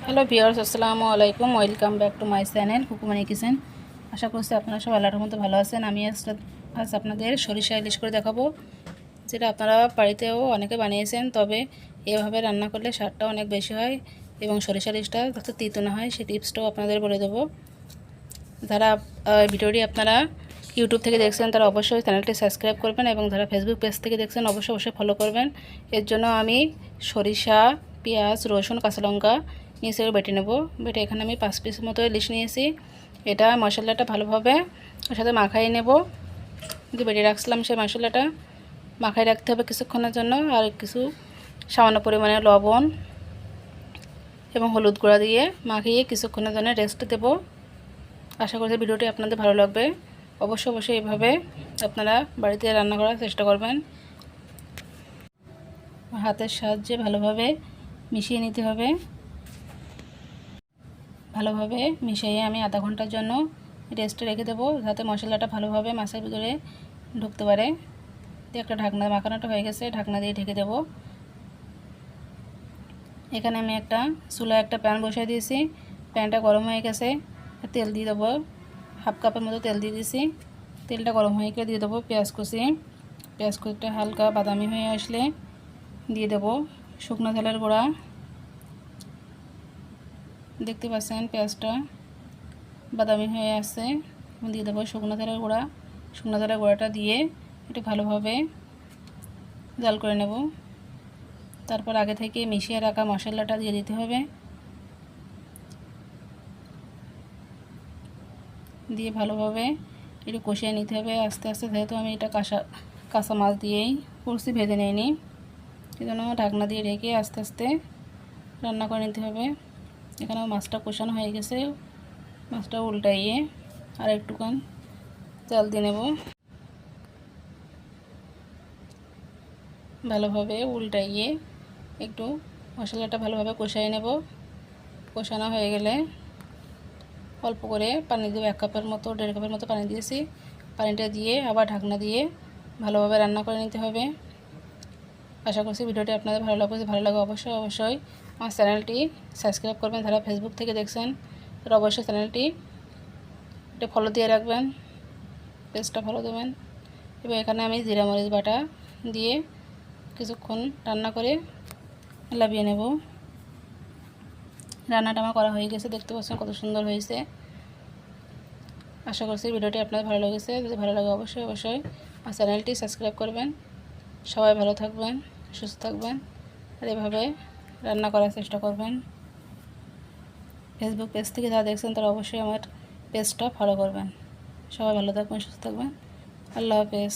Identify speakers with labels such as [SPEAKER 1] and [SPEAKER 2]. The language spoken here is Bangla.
[SPEAKER 1] হ্যালো ভিউয়ার্স, আসসালামু আলাইকুম। Welcome back to my channel Hukumani kitchen. আশা করছি আপনারা সব আল্লাহর মতো ভালো আছেন। আমি আজ আপনাদের সরিষা ইলিশ করে দেখাবো, যেটা আপনারা বাড়িতেও অনেকে বানিয়েছেন, তবে এভাবে রান্না করলে স্বাদটা অনেক বেশি হয় এবং সরিষা ইলিশটা যত তিতো না হয় সেই টিপসটাও আপনাদের বলে দেবো। যারা ভিডিওটি আপনারা ইউটিউব থেকে দেখছেন তারা অবশ্যই চ্যানেলটি সাবস্ক্রাইব করবেন এবং যারা ফেসবুক পেজ থেকে দেখছেন অবশ্যই ফলো করবেন। এর জন্য আমি সরিষা, পেঁয়াজ, রসুন, কাঁচা লঙ্কা নিচে বেটে নেব। বেটে এখানে আমি 5 পিস মতো ইলিশ নিয়েছি। এটা মশলাটা ভালোভাবে ওর সাথে মাখাই নেব। যে বেটে রাখছিলাম সেই মশলাটা মাখাই রাখতে হবে কিছুক্ষণের জন্য। আর কিছু সামান্য পরিমাণে লবণ এবং হলুদ গুঁড়া দিয়ে মাখিয়ে কিছুক্ষণের জন্য রেস্ট দেব। আশা করছি ভিডিওটি আপনাদের ভালো লাগবে। অবশ্যই এইভাবে আপনারা বাড়িতে রান্না করার চেষ্টা করবেন। হাতের সাহায্যে ভালোভাবে মিশিয়ে নিতে হবে। ভালোভাবে মিশিয়ে আমি আধা ঘন্টার জন্য রেস্টে রেখে দেবো, যাতে মশলাটা ভালোভাবে মাছের ভিতরে ঢুকতে পারে। একটা ঢাকনা, মাখানোটা হয়ে গেছে, ঢাকনা দিয়ে ঢেকে দেব। এখানে আমি চুলায় একটা প্যান বসিয়ে দিয়েছি। প্যানটা গরম হয়ে গেছে, তেল দিয়ে দেবো। হাফ কাপের মতো তেল দিয়ে দিয়েছি। তেলটা গরম হয়ে গেলে দিয়ে দেবো পেঁয়াজ কুচি। পেঁয়াজ কুচিটা হালকা বাদামি হয়ে আসলে দিয়ে দেবো শুকনো ঝালের গুঁড়া। দেখতে পাচ্ছেন পেঁয়াজটা বাদামি হয়ে আসছে। দিয়ে দেবো শুকনো ঝালের গুঁড়া। শুকনো ঝালের গুঁড়াটা দিয়ে একটু ভালোভাবে জাল করে নেব। তারপর আগে থেকে মিশিয়ে রাখা মশলাটা দিয়ে দিতে হবে। দিয়ে ভালোভাবে একটু কষিয়ে নিতে হবে আস্তে আস্তে, যেহেতু আমি এটা কাঁচা মাছ দিয়েই করছি, ভেজে নিইনি। সেজন্য ঢাকনা দিয়ে ঢেকে আস্তে আস্তে রান্না করে নিতে হবে। এখানে মাছটা কষানো হয়ে গেছে। মাছটা উল্টাইয়ে আর একটুখান জাল দিয়ে নেব। ভালোভাবে উল্টাইয়ে একটু মশলাটা ভালোভাবে কষাই নেব। কষানো হয়ে গেলে অল্প করে পানি দেবো। 1 কাপের মতো 1.5 কাপের মতো পানি দিয়েছি। পানিটা দিয়ে আবার ঢাকনা দিয়ে ভালোভাবে রান্না করে নিতে হবে। আশা করছি ভিডিওটি আপনাদের ভালো লাগবে। ভালো লাগে অবশ্যই আমার চ্যানেলটি সাবস্ক্রাইব করবেন। যারা ফেসবুক থেকে দেখছেন তারা অবশ্যই চ্যানেলটি এটা ফলো দিয়ে রাখবেন, পেজটা ফলো দেবেন। এবং এখানে আমি জিরা মরিচ বাটা দিয়ে কিছুক্ষণ রান্না করে লাভিয়ে নেব। রান্নাটা আমার করা হয়ে গেছে, দেখতে পাচ্ছেন কত সুন্দর হয়েছে। আশা করছি ভিডিওটি আপনাদের ভালো লেগেছে। যদি ভালো লাগে অবশ্যই আমার চ্যানেলটি সাবস্ক্রাইব করবেন। সবাই ভালো থাকবেন, সুস্থ থাকবেন, আর এভাবে রান্না করার চেষ্টা করবেন। ফেসবুক পেজ থেকে যারা দেখছেন তারা অবশ্যই আমার পেজটা ফলো করবেন। সবাই ভালো থাকবেন, সুস্থ থাকবেন। আল্লাহ হাফেজ।